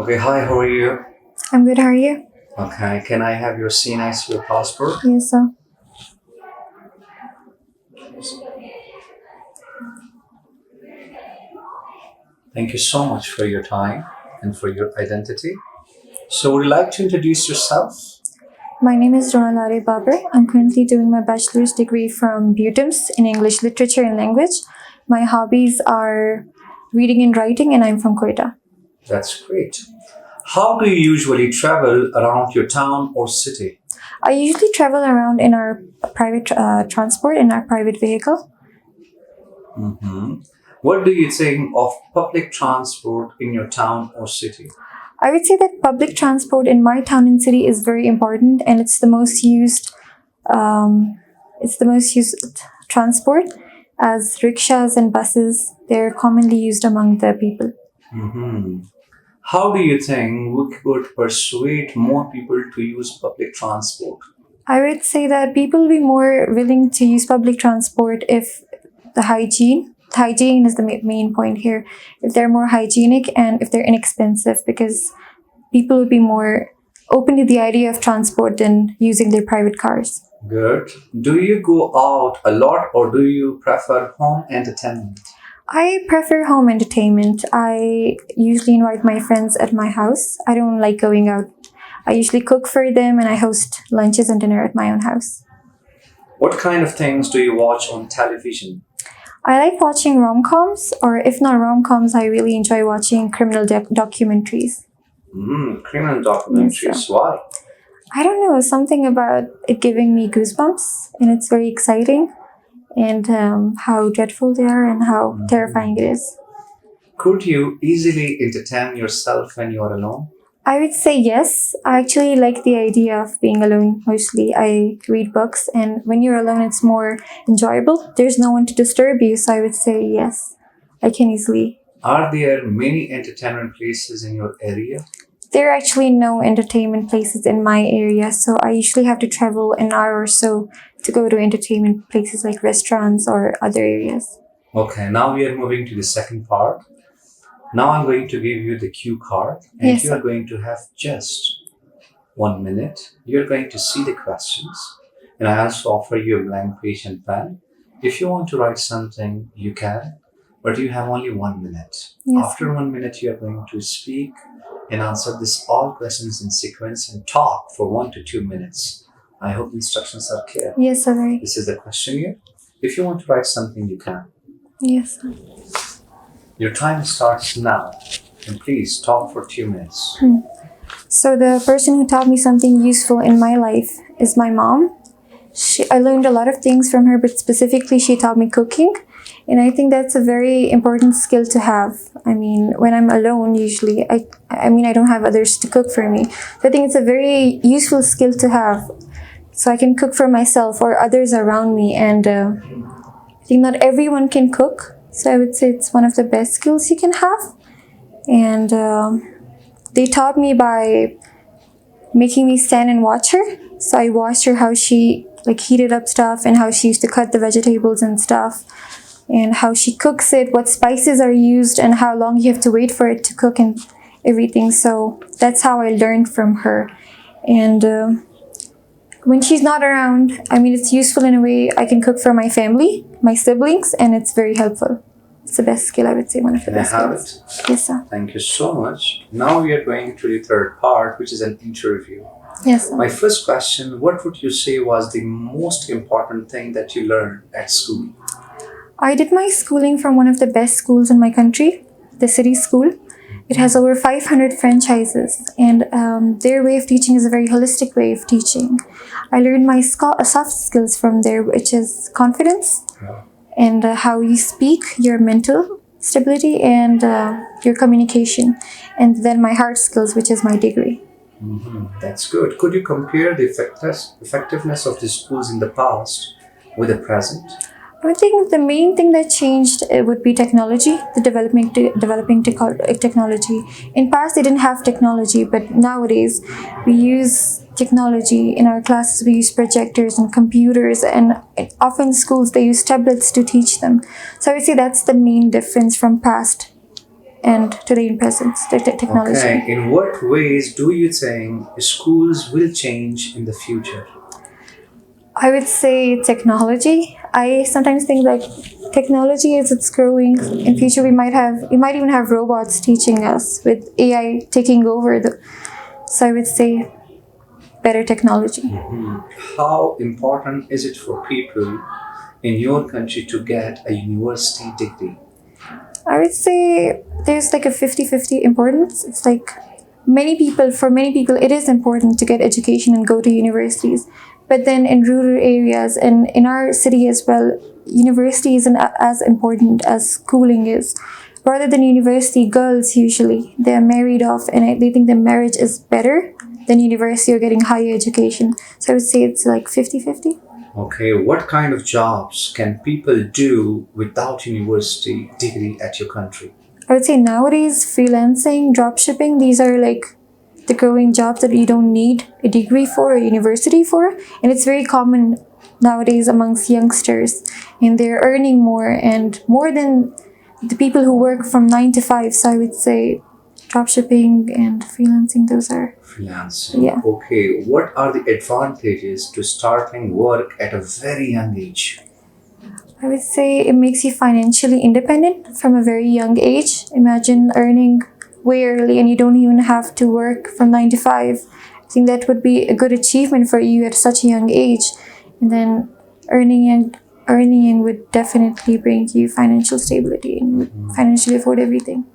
Okay, hi, how are you? I'm good, how are you? Okay, can I have your CNIC, your passport? Yes, sir. Thank you so much for your time and for your identity. So, would you like to introduce yourself? My name is Ronalare Babar. I'm currently doing my bachelor's degree from BUTIMS in English Literature and Language. My hobbies are reading and writing, and I'm from Quetta. That's great. How do you usually travel around your town or city? I usually travel around in our private transport, in our private vehicle. Hmm. What do you think of public transport in your town or city? I would say that public transport in my town and city is very important, and it's the most used. It's the most used transport, as rickshaws and buses. They're commonly used among the people. Hmm. How do you think we could persuade more people to use public transport? I would say that people will be more willing to use public transport if hygiene is the main point here. If they're more hygienic and if they're inexpensive, because people will be more open to the idea of transport than using their private cars. Good. Do you go out a lot or do you prefer home entertainment? I prefer home entertainment. I usually invite my friends at my house. I don't like going out. I usually cook for them and I host lunches and dinner at my own house. What kind of things do you watch on television? I like watching rom-coms, or if not rom-coms, I really enjoy watching criminal documentaries. Criminal Yes, documentaries. Why? I don't know, something about it giving me goosebumps, and it's very exciting, and how dreadful they are and how terrifying it is. Could you easily entertain yourself when you are alone? I would say yes. I actually like the idea of being alone mostly. I read books, and when you're alone, it's more enjoyable. There's no one to disturb you, so I would say yes. I can easily. Are there many entertainment places in your area? There are actually no entertainment places in my area, so I usually have to travel an hour or so to go to entertainment places like restaurants or other areas. Okay, now we are moving to the second part. Now I'm going to give you the cue card and Yes, you are sir. going to have just 1 minute. You're going to see the questions and I also offer you a blank page and pen. If you want to write something, you can, but you have only 1 minute. Yes, After 1 minute, you're going to speak and answer this all questions in sequence and talk for 1 to 2 minutes. I hope the instructions are clear. yes, sir. Very. This is the questionnaire. If you want to write something, you can. Yes, sir. Your time starts now, and please talk for 2 minutes. So the person who taught me something useful in my life is my mom. I learned a lot of things from her, but specifically she taught me cooking. And I think that's a very important skill to have. I mean, when I'm alone, usually, I don't have others to cook for me. So I think it's a very useful skill to have. So I can cook for myself or others around me. And I think not everyone can cook. So I would say it's one of the best skills you can have. And they taught me by making me stand and watch her. So I watched her how she like heated up stuff and how she used to cut the vegetables and stuff and how she cooks it, what spices are used and how long you have to wait for it to cook and everything. So that's how I learned from her. And when she's not around, I mean, it's useful in a way. I can cook for my family, my siblings, and it's very helpful. It's the best skill, I would say, one of the Can I best have skills. it? Yes, sir. Thank you so much. Now we are going to the third part, which is an interview. Yes, sir. My first question, what would you say was the most important thing that you learned at school? I did my schooling from one of the best schools in my country, the city school. It has over 500 franchises, and their way of teaching is a very holistic way of teaching. I learned my soft skills from there, which is confidence and how you speak, your mental stability, and your communication, and then my hard skills, which is my degree. That's good. Could you compare the effectiveness of the schools in the past with the present? I think the main thing that changed would be technology, the developing technology. In past, they didn't have technology, but nowadays we use technology in our classes. We use projectors and computers, and often schools they use tablets to teach them. So I would say that's the main difference from past. and today in present technology. Okay, in what ways do you think schools will change in the future? I would say technology. I sometimes think like technology as it's growing in future we might even have robots teaching us with AI taking over the, so I would say better technology. How important is it for people in your country to get a university degree? I would say there's like a 50-50 importance. It's like for many people, it is important to get education and go to universities. But then in rural areas and in our city as well, university isn't as important as schooling is. Rather than university, girls usually, they're married off and they think the marriage is better than university or getting higher education. So I would say it's like 50-50. Okay, what kind of jobs can people do without university degree at your country? I would say nowadays, freelancing, dropshipping, these are like the growing jobs that you don't need a degree for or a university for. And it's very common nowadays amongst youngsters. And they're earning more and more than the people who work from 9 to 5. So I would say dropshipping and freelancing, those are, Freelancing. yeah. Okay, what are the advantages to starting work at a very young age? I would say it makes you financially independent from a very young age. Imagine earning way early and you don't even have to work from 9 to 5. I think that would be a good achievement for you at such a young age. And then earning would definitely bring you financial stability and you would financially afford everything.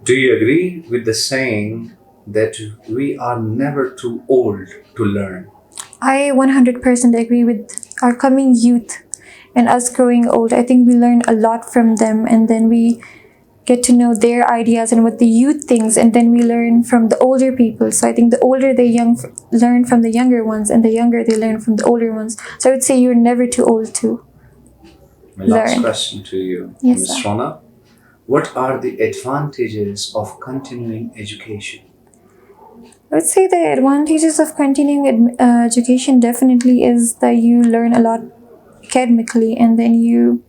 Do you agree with the saying that we are never too old to learn? I 100% agree with our coming youth and us growing old. I think we learn a lot from them and then we get to know their ideas and what the youth thinks and then we learn from the older people. So I think the older learn from the younger ones and the younger they learn from the older ones. So I would say you're never too old to My last learn. question to you, Yes, Ms. sir. Rona. What are the advantages of continuing education? I would say the advantages of continuing education definitely is that you learn a lot academically and then you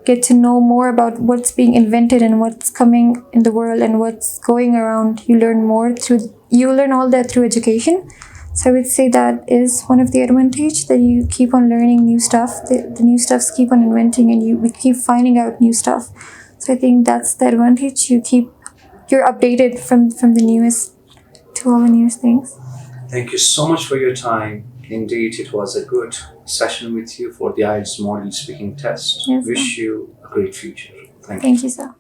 get to know more about what's being invented and what's coming in the world and what's going around. You learn all that through education. So I would say that is one of the advantage that you keep on learning new stuff. The new stuffs keep on inventing and we keep finding out new stuff. So I think that's the advantage. You're updated from the newest to all the newest things. Thank you so much for your time. Indeed, it was a good session with you for the IELTS Model Speaking Test. Yes, Wish you a great future. Thank you. Thank you, sir.